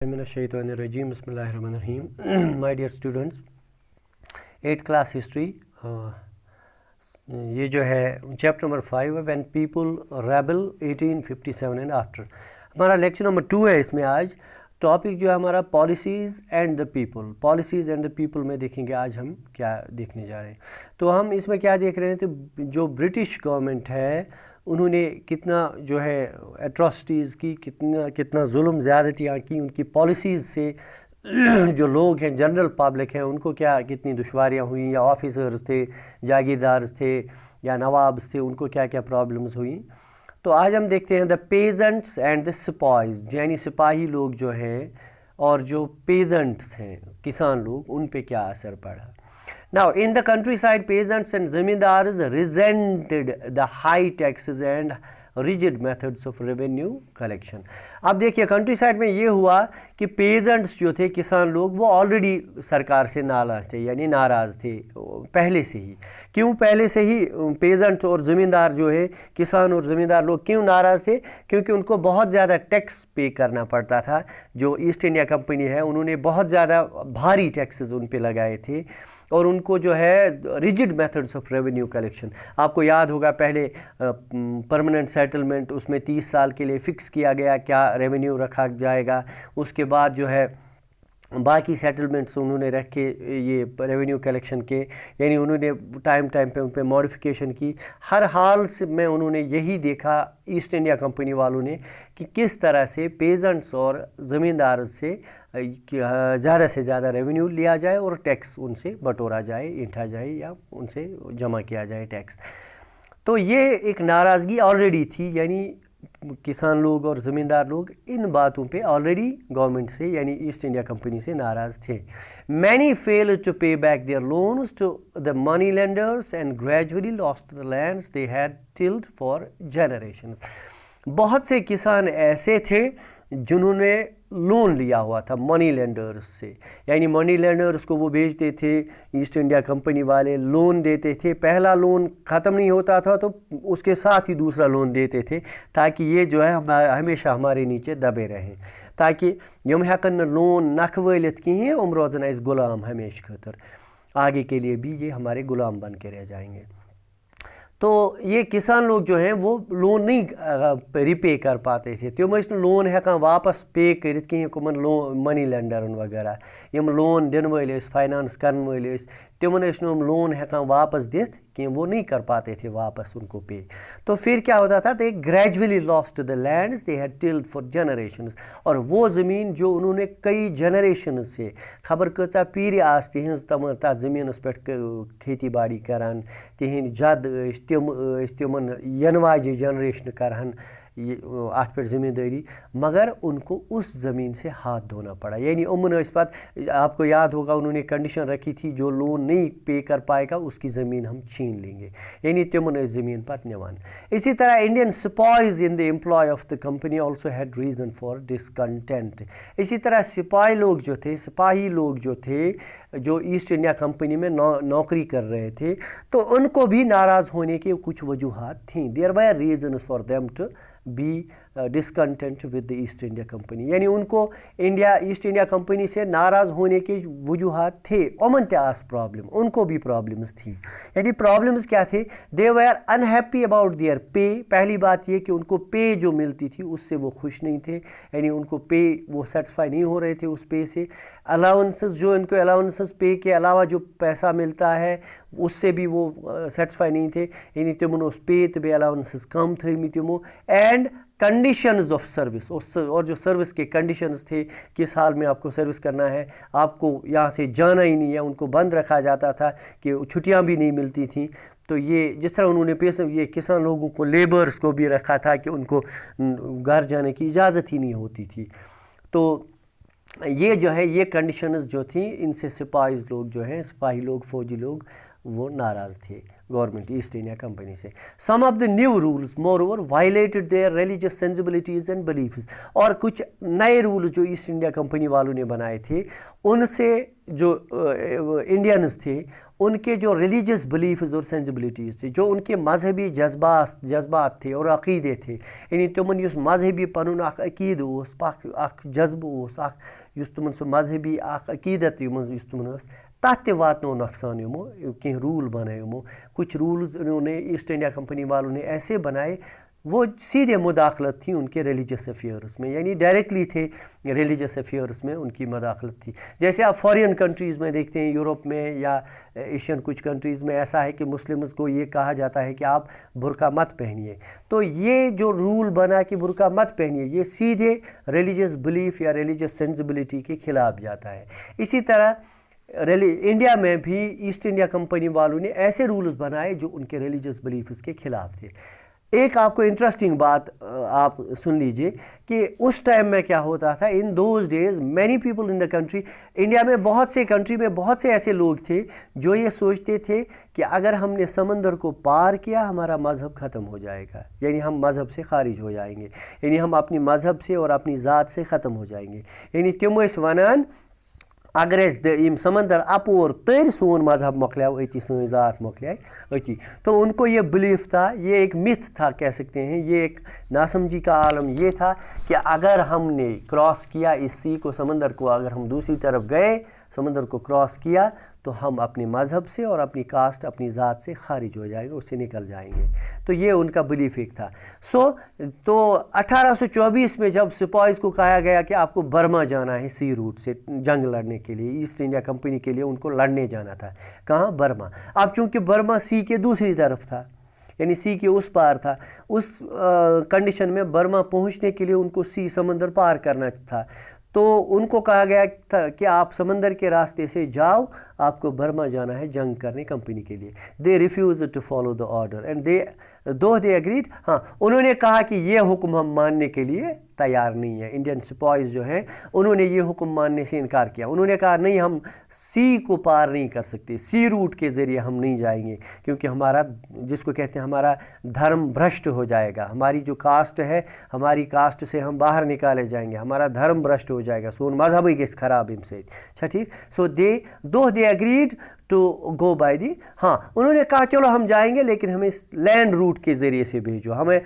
Minash-shaytanir-rajim. Bismillahir-rahmanir-rahim. My dear students, 8th class history, یہ جو ہے چیپٹر نمبر 5 ہے when people rebel 1857 and after. ہمارا لیکچر نمبر 2 ہے. اس میں آج ٹاپک جو ہے ہمارا policies and the people. Policies and the people میں دیکھیں گے آج ہم کیا دیکھنے جا رہے ہیں. تو ہم اس میں کیا دیکھ رہے ہیں تو جو برٹش گورنمنٹ ہے انہوں نے کتنا جو ہے ایٹراسٹیز کی, کتنا ظلم زیادتیاں کی, ان کی پالیسیز سے جو لوگ ہیں جنرل پبلک ہیں ان کو کتنی دشواریاں ہوئیں, یا آفیسرز تھے, جاگیردارز تھے, یا نوابز تھے, ان کو کیا پرابلمز ہوئیں. تو آج ہم دیکھتے ہیں دا پیزنٹس اینڈ دا سپائز, یعنی سپاہی لوگ جو ہیں اور جو پیزنٹس ہیں کسان لوگ, ان پہ کیا اثر پڑا. Now, in the countryside, peasants and zamindars resented the high taxes and rigid methods of revenue collection. اب دیکھیے کنٹری سائڈ میں یہ ہوا کہ پیزنٹس جو تھے کسان لوگ وہ آلریڈی سرکار سے ناراض تھے, یعنی ناراض تھے پہلے سے ہی. کیوں پہلے سے ہی پیزنٹ اور زمیندار جو ہے کسان اور زمیندار لوگ کیوں ناراض تھے؟ کیونکہ ان کو بہت زیادہ ٹیکس پے کرنا پڑتا تھا. جو ایسٹ انڈیا کمپنی ہے انہوں نے بہت زیادہ بھاری ٹیکسز ان پہ لگائے تھے, اور ان کو جو ہے rigid methods of revenue collection. آپ کو یاد ہوگا پہلے پرماننٹ سیٹلمنٹ, اس میں 30 سال کے لیے فکس کیا گیا کیا ریونیو رکھا جائے گا. اس کے بعد جو ہے باقی سیٹلمنٹس انہوں نے رکھے یہ ریونیو کلیکشن کے, یعنی انہوں نے ٹائم پہ ان پہ ماڈیفیکیشن کی. ہر حال سے میں انہوں نے یہی دیکھا ایسٹ انڈیا کمپنی والوں نے کہ کس طرح سے پیزنٹس اور زمیندار سے زیادہ سے زیادہ ریونیو لیا جائے اور ٹیکس ان سے بٹورا جائے, اینٹھا جائے, یا ان سے جمع کیا جائے ٹیکس. تو یہ ایک ناراضگی آلریڈی تھی, یعنی کسان لوگ اور زمیندار لوگ ان باتوں پہ آلریڈی گورنمنٹ سے یعنی ایسٹ انڈیا کمپنی سے ناراض تھے. Many failed to pay back their loans to the money lenders and gradually lost the lands they had tilled for generations. بہت سے کسان ایسے تھے جنہوں نے لون لیا ہوا تھا منی لینڈرز سے, یعنی منی لینڈرز کو وہ بیچتے تھے, ایسٹ انڈیا کمپنی والے لون دیتے تھے. پہلا لون ختم نہیں ہوتا تھا تو اس کے ساتھ ہی دوسرا لون دیتے تھے تاکہ یہ جو ہے ہمیشہ ہمارے نیچے دبے رہیں, تاکہ یم ہیکن نہ لون نکھ وٲلِتھ کِہیٖنۍ, یِم روزن اَسہِ غلام ہمیشہ خٲطر, آگے کے لیے بھی یہ ہمارے غلام بن کے رہ جائیں گے. تو یہ کسان لوگ جو ہیں وہ لون نہیں ریپے کر پاتے تھے. تم ٲسۍ نہٕ لون ہیکان واپس پے کٔرِتھ کِہیٖنۍ کٕمن لون منی لینڈرن وغیرہ, یم لون دِنہٕ وٲلۍ ٲسۍ, فائنانس کرن وٲلۍ ٲسۍ, تمن ٲسۍ نہٕ لون ہیکان واپس دِتھ کینٛہہ, وہ نہیں کر پاتے تھے واپس ان کو پے. تو پھر کیا ہوتا تھا, they gradually lost the lands they had tilled for generations. اور وہ زمین جو انہوں نے کئی جنریشنز سے خبر کۭژاہ پیرِ آسہٕ تِہنٛز تتھ زٔمیٖنس پٮ۪ٹھ کھیتی باڑی کران, تِہنٛدۍ جد ٲسۍ, تِم ٲسۍ تِمن ینہٕ واجہِ جنریشنہٕ کرہن اتھ پہ زمینداری, مگر ان کو اس زمین سے ہاتھ دھونا پڑا. یعنی امن ٲسۍ پتہٕ, آپ کو یاد ہوگا انہوں نے کنڈیشن رکھی تھی جو لون نہیں پے کر پائے گا اس کی زمین ہم چھین لیں گے, یعنی تمن ٲسۍ زمین پتہٕ نِوان. اسی طرح Indian sepoys in the employee of the company also had reason for discontent. اسی طرح سپاہی لوگ جو تھے, سپاہی لوگ جو تھے جو ایسٹ انڈیا کمپنی میں نوکری کر رہے تھے, تو ان کو بھی ناراض ہونے کے کچھ وجوہات تھیں. There were reasons for them to be discontent with the East India Company, یعنی ان کو ایسٹ انڈیا کمپنی سے ناراض ہونے کے وجوہات تھے. امن تہِ آس پرابلم, ان کو بھی پرابلمز تھی. یعنی پرابلمز کیا تھے, دے ویر انہیپی اباؤٹ دیئر پے. پہلی بات یہ کہ ان کو پے جو ملتی تھی اس سے وہ خوش نہیں تھے, یعنی ان کو پے وہ سیٹسفائی نہیں ہو رہے تھے اس پے سے. الاؤنسز جو ان کو الاؤنسز پے کے علاوہ جو پیسہ ملتا ہے اس سے بھی وہ سیٹسفائی نہیں تھے, یعنی تمن اس پے تو بیٚیہِ الاؤنسز کم تھٲیمٕتۍ تمو. اینڈ کنڈیشنز آف سروس, اور جو سروس کے کنڈیشنز تھے, کس حال میں آپ کو سروس کرنا ہے, آپ کو یہاں سے جانا ہی نہیں ہے, ان کو بند رکھا جاتا تھا کہ چھٹیاں بھی نہیں ملتی تھیں. تو یہ جس طرح انہوں نے پیسے یہ کسان لوگوں کو لیبرز کو بھی رکھا تھا کہ ان کو گھر جانے کی اجازت ہی نہیں ہوتی تھی. تو یہ جو ہے یہ کنڈیشنز جو تھیں ان سے سپاہیز لوگ جو ہیں, سپاہی لوگ, فوجی لوگ, وہ ناراض تھے گورنمنٹ ایسٹ انڈیا کمپنی سے. Some of the new rules moreover violated their religious sensibilities and beliefs. اور کچھ نئے رولز جو ایسٹ انڈیا کمپنی والوں نے بنائے تھے ان سے جو انڈینز تھے ان کے جو ریلیجس بلیفز اور سینسبلٹیز تھے، جو ان کے مذہبی جذبات تھے اور عقیدے تھے، یعنی تمن یس مذہبی پنن اخ عقید اوس، اخ جذبہ اوس، اخ یس تمن سہ مذہبی اخ عقیدت یس تمن ٲس، تتھ تہِ واتنو نقصان یمو کینٛہہ رول بنائے یمو. کچھ رولز انہوں نے ایسٹ انڈیا کمپنی والوں نے ایسے بنائے وہ سیدھے مداخلت تھی ان کے ریلیجس افیئرس میں، یعنی ڈائریکٹلی تھے ریلیجس افیئرس میں ان کی مداخلت تھی. جیسے آپ فارین کنٹریز میں دیکھتے ہیں، یورپ میں یا ایشین کچھ کنٹریز میں ایسا ہے کہ مسلمز کو یہ کہا جاتا ہے کہ آپ برقع مت پہنیے، تو یہ جو رول بنا کہ برقع مت پہنیے یہ سیدھے ریلیجس بلیف یا ریلیجس سینسبلٹی کے خلاف جاتا ہے. اسی طرح انڈیا میں بھی ایسٹ انڈیا کمپنی والوں نے ایسے رولز بنائے جو ان کے ریلیجس بلیفز کے خلاف تھے. ایک آپ کو انٹرسٹنگ بات آپ سن لیجئے کہ اس ٹائم میں کیا ہوتا تھا. In those days many people in the country, India میں بہت سے کنٹری میں بہت سے ایسے لوگ تھے جو یہ سوچتے تھے کہ اگر ہم نے سمندر کو پار کیا ہمارا مذہب ختم ہو جائے گا، یعنی ہم مذہب سے خارج ہو جائیں گے، یعنی ہم اپنی مذہب سے اور اپنی ذات سے ختم ہو جائیں گے. یعنی تم ٲسۍ ونان اگر یم سمندر اپور تر سون مذہب مکلیو اتی، سن ذات مکلیے اتی. تو ان کو یہ بلیف تھا، یہ ایک متھ تھا کہہ سکتے ہیں، یہ ایک ناسمجھی کا عالم یہ تھا کہ اگر ہم نے کراس کیا اس سی کو، سمندر کو، اگر ہم دوسری طرف گئے سمندر کو کراس کیا تو ہم اپنے مذہب سے اور اپنی کاسٹ اپنی ذات سے خارج ہو جائیں گے، اس سے نکل جائیں گے. تو یہ ان کا بلیف ایک تھا. تو 1824 میں جب سپاہیز کو کہا گیا کہ آپ کو برما جانا ہے سی روٹ سے جنگ لڑنے کے لیے، ایسٹ انڈیا کمپنی کے لیے ان کو لڑنے جانا تھا. کہاں؟ برما. اب چونکہ برما سی کے دوسری طرف تھا، یعنی سی کے اس پار تھا، اس کنڈیشن میں برما پہنچنے کے لیے ان کو سی سمندر پار کرنا تھا. تو ان کو کہا گیا تھا کہ آپ سمندر کے راستے سے جاؤ، آپ کو برما جانا ہے جنگ کرنے کمپنی کے لیے. They refuse to follow the order and they agreed. ہاں، انہوں نے کہا کہ یہ حکم ہم ماننے کے لیے تیار نہیں ہے. انڈین سپاہیز جو ہیں انہوں نے یہ حکم ماننے سے انکار کیا. انہوں نے کہا نہیں، ہم سی کو پار نہیں کر سکتے، سی روٹ کے ذریعے ہم نہیں جائیں گے، کیونکہ ہمارا جس کو کہتے ہیں ہمارا دھرم بھرشٹ ہو جائے گا، ہماری جو کاسٹ ہے ہماری کاسٹ سے ہم باہر نکالے جائیں گے، ہمارا دھرم بھرشٹ ہو جائے گا، سون مذہب ہی گژھِ خراب امہِ سۭتۍ. اچھا ٹھیک. So they agreed to go by the. ہاں، انہوں نے کہا چلو ہم جائیں گے لیکن ہمیں لینڈ روٹ کے ذریعے سے بھیجو، ہمیں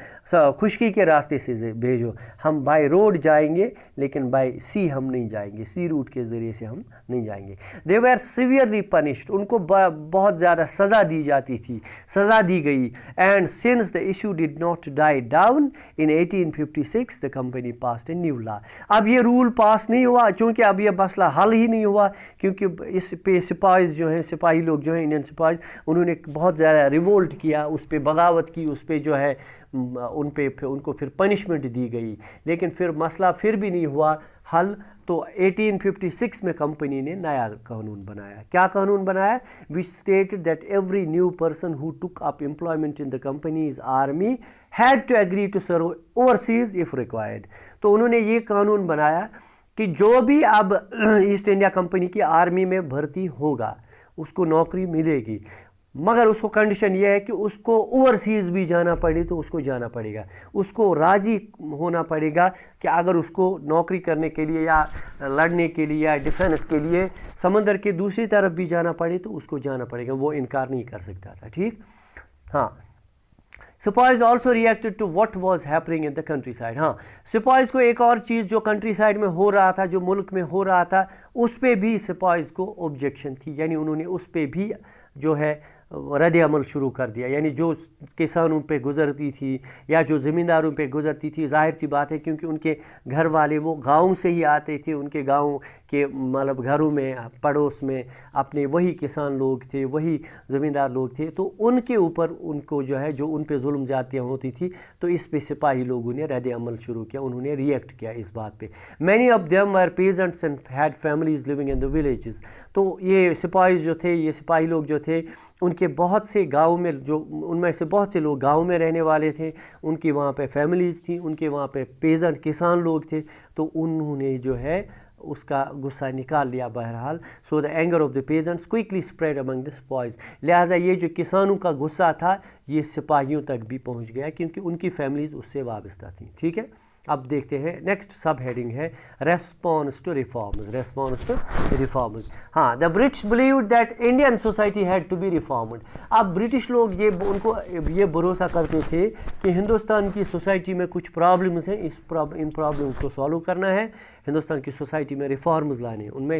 خشکی کے راستے سے بھیجو. ہم بائی روڈ جائیں گے لیکن بائی سی ہم نہیں جائیں گے، سی روٹ کے ذریعے سے ہم نہیں جائیں گے. دے ویئر سیویئرلی پنشڈ، ان کو بہت زیادہ سزا دی جاتی تھی، سزا دی گئی. And since the issue did not die down in 1856 the company passed a new law. اب یہ رول پاس نہیں ہوا چونکہ اب یہ مسئلہ حل ہی نہیں ہوا، کیونکہ اس پہ سپاہیز جو ہیں، سپاہی لوگ جو ہیں انڈین سپاہیز، انہوں نے بہت زیادہ ریولٹ کیا، اس پہ بغاوت کی، اس پہ جو ہے ان کو پھر پنشمنٹ دی گئی. لیکن پھر مسئلہ پھر بھی نہیں ہوا حل. تو 1856 میں کمپنی نے نیا قانون بنایا. کیا قانون بنایا؟ Which stated that every new person who took up employment in the company's army had to agree to serve overseas if required. تو انہوں نے یہ قانون بنایا کہ جو بھی اب ایسٹ انڈیا کمپنی کی آرمی میں بھرتی ہوگا اس کو نوکری ملے گی، مگر اس کو کنڈیشن یہ ہے کہ اس کو اوورسیز بھی جانا پڑے تو اس کو جانا پڑے گا، اس کو راضی ہونا پڑے گا کہ اگر اس کو نوکری کرنے کے لیے یا لڑنے کے لیے یا ڈیفینس کے لیے سمندر کے دوسری طرف بھی جانا پڑے تو اس کو جانا پڑے گا، وہ انکار نہیں کر سکتا تھا. ٹھیک. ہاں. Sepoys also reacted to what was happening in the countryside. ہاں، سپاہیز کو ایک اور چیز جو کنٹری سائڈ میں ہو رہا تھا، جو ملک میں ہو رہا تھا، اس پہ بھی سپاہیز کو آبجیکشن تھی، یعنی انہوں نے اس پہ بھی جو ہے رد عمل شروع کر دیا. یعنی جو کسانوں پہ گزرتی تھی یا جو زمینداروں پہ گزرتی تھی، ظاہر سی بات ہے کیونکہ ان کے گھر والے وہ گاؤں سے ہی آتے تھے، ان کے گاؤں کے مطلب گھروں میں پڑوس میں اپنے وہی کسان لوگ تھے، وہی زمیندار لوگ تھے، تو ان کے اوپر ان کو جو ہے جو ان پہ ظلم زیادتیاں ہوتی تھی، تو اس پہ سپاہی لوگوں نے رد عمل شروع کیا، انہوں نے ریئیکٹ کیا اس بات پہ. Many of them were peasants and had families living in the villages. تو یہ سپاہیز جو تھے، یہ سپاہی لوگ جو تھے، ان کے بہت سے گاؤں میں ان میں سے بہت سے لوگ گاؤں میں رہنے والے تھے، ان کی وہاں پہ فیملیز تھیں، ان کے وہاں پہ پیزنٹ کسان لوگ تھے، تو انہوں نے جو ہے اس کا غصہ نکال لیا بہرحال. So the anger of the peasants quickly spread among the sepoys. لہٰذا یہ جو کسانوں کا غصہ تھا یہ سپاہیوں تک بھی پہنچ گیا کیونکہ ان کی فیملیز اس سے وابستہ تھیں. ٹھیک ہے. اب دیکھتے ہیں نیکسٹ سب ہیڈنگ ہے ریسپانس ٹو ریفارمز. ہاں the British believed that Indian society had to be reformed. اب برٹش لوگ ان کو یہ بھروسہ کرتے تھے کہ ہندوستان کی سوسائٹی میں کچھ پرابلمز ہیں, ان پرابلمز کو سالو کرنا ہے, ہندوستان کی سوسائٹی میں ریفارمز لانے ہیں, ان میں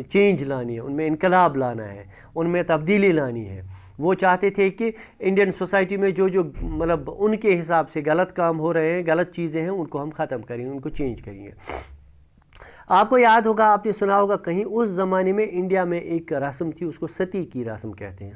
چینج لانی ہے, ان میں انقلاب لانا ہے, ان میں تبدیلی لانی ہے. وہ چاہتے تھے کہ انڈین سوسائٹی میں جو مطلب ان کے حساب سے غلط کام ہو رہے ہیں, غلط چیزیں ہیں, ان کو ہم ختم کریں گے, ان کو چینج کریں گے. آپ کو یاد ہوگا, آپ نے سنا ہوگا کہیں, اس زمانے میں انڈیا میں ایک رسم تھی, اس کو ستی کی رسم کہتے ہیں.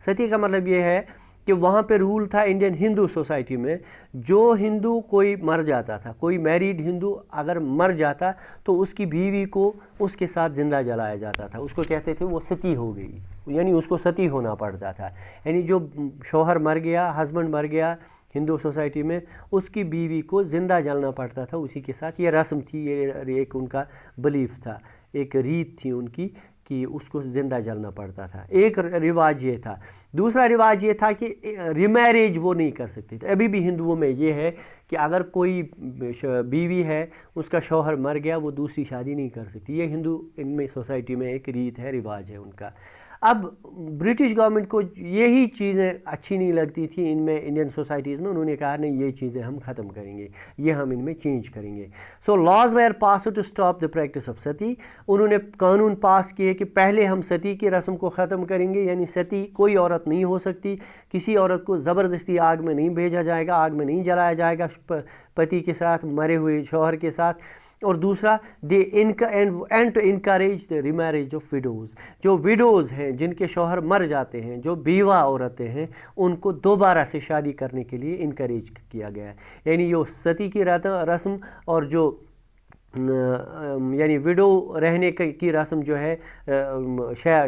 ستی کا مطلب یہ ہے کہ وہاں پہ رول تھا انڈین ہندو سوسائٹی میں, جو ہندو کوئی مر جاتا تھا, کوئی میریڈ ہندو اگر مر جاتا تو اس کی بیوی کو اس کے ساتھ زندہ جلایا جاتا تھا. اس کو کہتے تھے وہ ستی ہو گئی, یعنی اس کو ستی ہونا پڑتا تھا. یعنی جو شوہر مر گیا, ہسبینڈ مر گیا ہندو سوسائٹی میں, اس کی بیوی کو زندہ جلنا پڑتا تھا اسی کے ساتھ. یہ رسم تھی, یہ ایک ان کا بلیف تھا, ایک ریت تھی ان کی کہ اس کو زندہ جلنا پڑتا تھا. ایک رواج یہ تھا. دوسرا رواج یہ تھا کہ ریمیریج وہ نہیں کر سکتے تھے. ابھی بھی ہندوؤں میں یہ ہے کہ اگر کوئی بیوی ہے, اس کا شوہر مر گیا, وہ دوسری شادی نہیں کر سکتی. یہ ہندو ان میں سوسائٹی میں ایک ریت ہے, رواج ہے ان کا. اب برٹش گورنمنٹ کو یہی چیزیں اچھی نہیں لگتی تھیں ان میں, انڈین سوسائٹیز میں. انہوں نے کہا نہیں, یہ چیزیں ہم ختم کریں گے, یہ ہم ان میں چینج کریں گے. So laws were passed to stop the practice of sati. انہوں نے قانون پاس کیے کہ پہلے ہم ستی کی رسم کو ختم کریں گے, یعنی ستی کوئی عورت نہیں ہو سکتی, کسی عورت کو زبردستی آگ میں نہیں بھیجا جائے گا, آگ میں نہیں جلایا جائے گا پتی کے ساتھ, مرے ہوئے شوہر کے ساتھ. اور دوسرا and to encourage the remarriage of widows. جو ویڈوز ہیں, جن کے شوہر مر جاتے ہیں, جو بیوہ عورتیں ہیں, ان کو دوبارہ سے شادی کرنے کے لیے انکریج کیا گیا ہے. یعنی یہ ستی کی رسم اور جو یعنی ویڈو رہنے کی رسم جو ہے,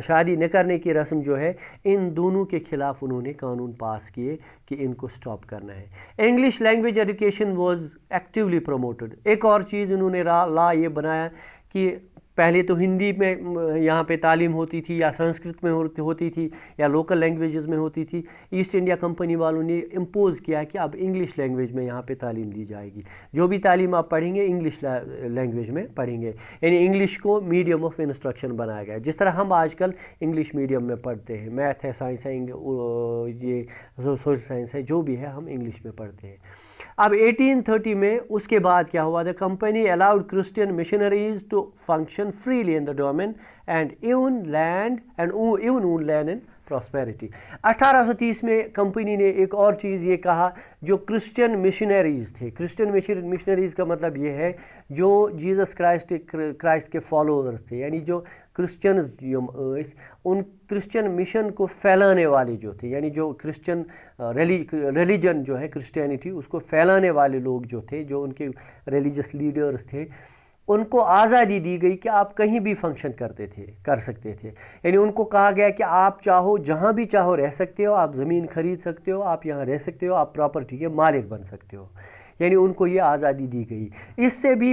شادی نہ کرنے کی رسم جو ہے, ان دونوں کے خلاف انہوں نے قانون پاس کیے کہ ان کو سٹاپ کرنا ہے. English language education was actually promoted. ایک اور چیز انہوں نے لا یہ بنایا کہ پہلے تو ہندی میں یہاں پہ تعلیم ہوتی تھی, یا سنسکرت میں ہوتی تھی, یا لوکل لینگویجز میں ہوتی تھی. ایسٹ انڈیا کمپنی والوں نے امپوز کیا کہ اب انگلش لینگویج میں یہاں پہ تعلیم دی جائے گی. جو بھی تعلیم آپ پڑھیں گے انگلش لینگویج میں پڑھیں گے, یعنی انگلش کو میڈیم آف انسٹرکشن بنایا گیا. جس طرح ہم آج کل انگلش میڈیم میں پڑھتے ہیں, میتھ ہے, سائنس ہے, یہ سوشل سائنس ہے, جو بھی ہے ہم انگلش میں پڑھتے ہیں. اب 1830 میں اس کے بعد کیا ہوا, the company allowed Christian missionaries to function freely in the domain and even land and prosperity. 1830 میں کمپنی نے ایک اور چیز یہ کہا, جو کرسچین مشنریز تھے. کرسچین مشنریز کا مطلب یہ ہے جو جیزس کرائسٹ کے فالوورز تھے, یعنی جو کرسچنز ان کرسچن مشن کو پھیلانے والے جو تھے, یعنی جو کرسچن ریلیجن جو ہے کرسچینٹی, اس کو پھیلانے والے لوگ جو تھے, جو ان کے ریلیجس لیڈرز تھے, ان کو آزادی دی گئی کہ آپ کہیں بھی فنکشن کر سکتے تھے. یعنی ان کو کہا گیا کہ آپ چاہو جہاں بھی چاہو رہ سکتے ہو, آپ زمین خرید سکتے ہو, آپ یہاں رہ سکتے ہو, آپ پراپرٹی کے مالک بن سکتے ہو. یعنی ان کو یہ آزادی دی گئی. اس سے بھی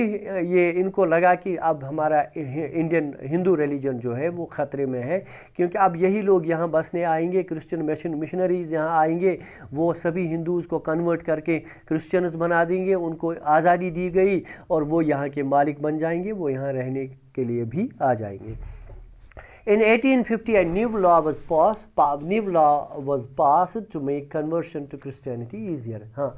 یہ ان کو لگا کہ اب ہمارا انڈین ہندو ریلیجن جو ہے وہ خطرے میں ہے, کیونکہ اب یہی لوگ یہاں بسنے آئیں گے, کرسچن مشنریز یہاں آئیں گے, وہ سبھی ہندوز کو کنورٹ کر کے کرسچنز بنا دیں گے. ان کو آزادی دی گئی اور وہ یہاں کے مالک بن جائیں گے, وہ یہاں رہنے کے لیے بھی آ جائیں گے. In 1850, a new law was passed to make conversion to Christianity easier. ہاں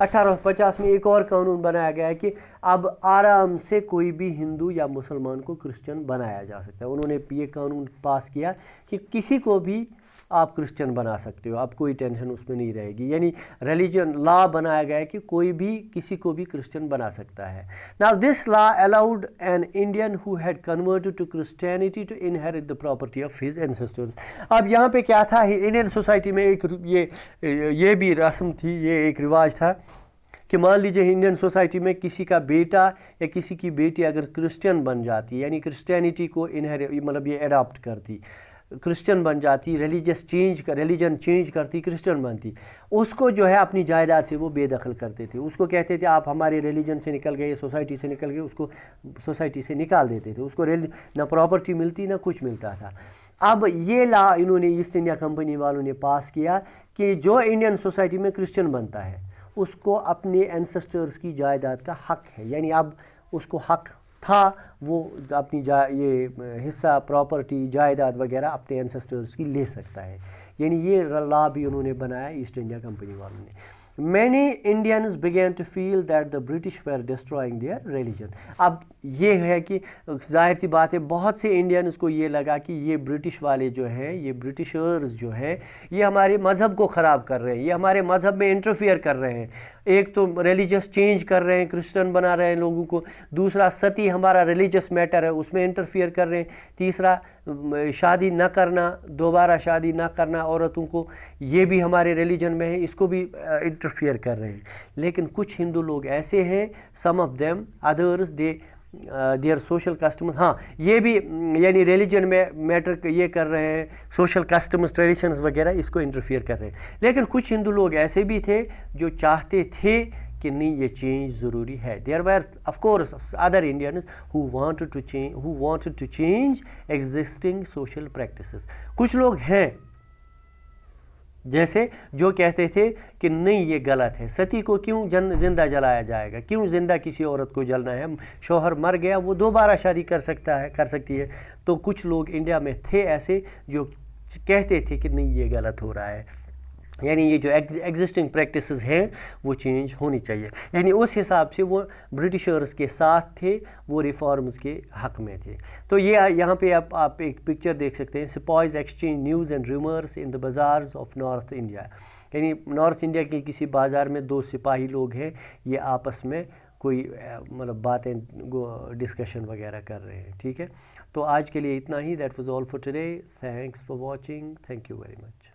1850 میں ایک اور قانون بنایا گیا ہے کہ اب آرام سے کوئی بھی ہندو یا مسلمان کو کرسچن بنایا جا سکتا ہے. انہوں نے یہ قانون پاس کیا کہ کسی کو بھی آپ کرسچن بنا سکتے ہو, اب کوئی ٹینشن اس میں نہیں رہے گی. یعنی ریلیجن لا بنایا گیا ہے کہ کوئی بھی کسی کو بھی کرسچن بنا سکتا ہے. Now this law allowed an Indian who had converted to Christianity to inherit the property of his ancestors. اب یہاں پہ کیا تھا, انڈین سوسائٹی میں ایک یہ بھی رسم تھی, یہ ایک رواج تھا کہ مان لیجیے انڈین سوسائٹی میں کسی کا بیٹا یا کسی کی بیٹی اگر کرسچن بن جاتی, یعنی کرسچینٹی کو مطلب یہ اڈاپٹ کرتی, کرسچن بن جاتی, ریلیجن چینج کرتی, کرسچن بنتی, اس کو جو ہے اپنی جائیداد سے وہ بے دخل کرتے تھے. اس کو کہتے تھے آپ ہمارے ریلیجن سے نکل گئے, سوسائٹی سے نکل گئے, اس کو سوسائٹی سے نکال دیتے تھے. اس کو نہ پراپرٹی ملتی نہ کچھ ملتا تھا. اب یہ لا انہوں نے ایسٹ انڈیا کمپنی والوں نے پاس کیا کہ جو انڈین سوسائٹی میں کرسچن بنتا ہے اس کو اپنے اینسسٹرز کی جائیداد کا حق ہے، یعنی اب اس کو حق تھا وہ اپنی یہ حصہ پراپرٹی جائیداد وغیرہ اپنے اینسسٹرز کی لے سکتا ہے، یعنی یہ لا بھی انہوں نے بنایا ایسٹ انڈیا کمپنی والوں نے۔ Many Indians began to feel that the British were destroying their religion۔ اب یہ ہے کہ ظاہر سی بات ہے بہت سے انڈینز کو یہ لگا کہ یہ برٹش والے جو ہیں، یہ برٹشرز جو ہیں، یہ ہمارے مذہب کو خراب کر رہے ہیں، یہ ہمارے مذہب میں انٹرفیئر کر رہے ہیں، ایک تو ریلیجس چینج کر رہے ہیں، کرسچن بنا رہے ہیں لوگوں کو، دوسرا ستی ہمارا ریلیجس میٹر ہے اس میں انٹرفیئر کر رہے ہیں، تیسرا شادی نہ کرنا، دوبارہ شادی نہ کرنا عورتوں کو، یہ بھی ہمارے ریلیجن میں ہے، اس کو بھی انٹرفیئر کر رہے ہیں۔ لیکن کچھ ہندو لوگ ایسے ہیں، some of them others their social customs, ہاں یہ بھی یعنی ریلیجن میں میٹر یہ کر رہے ہیں، سوشل کسٹمز ٹریڈیشنز وغیرہ اس کو انٹرفیئر کر رہے ہیں۔ لیکن کچھ ہندو لوگ ایسے بھی تھے جو چاہتے تھے کہ نہیں یہ چینج ضروری ہے۔ There were of course other Indians who wanted to change existing social practices۔ کچھ لوگ ہیں جیسے جو کہتے تھے کہ نہیں یہ غلط ہے، ستی کو کیوں زندہ جلایا جائے گا، کیوں زندہ کسی عورت کو جلنا ہے، شوہر مر گیا وہ دوبارہ شادی کر سکتی ہے۔ تو کچھ لوگ انڈیا میں تھے ایسے جو کہتے تھے کہ نہیں یہ غلط ہو رہا ہے، یعنی یہ جو ایگزسٹنگ پریکٹسز ہیں وہ چینج ہونی چاہیے، یعنی اس حساب سے وہ برٹشرز کے ساتھ تھے، وہ ریفارمز کے حق میں تھے۔ تو یہ یہاں پہ آپ ایک پکچر دیکھ سکتے ہیں، spies exchange news and rumours in the bazaars of North India, یعنی نارتھ انڈیا کے کسی بازار میں دو سپاہی لوگ ہیں، یہ آپس میں کوئی مطلب باتیں ڈسکشن وغیرہ کر رہے ہیں، ٹھیک ہے۔ تو آج کے لیے اتنا ہی، that was all for today, thanks for watching, thank you very much.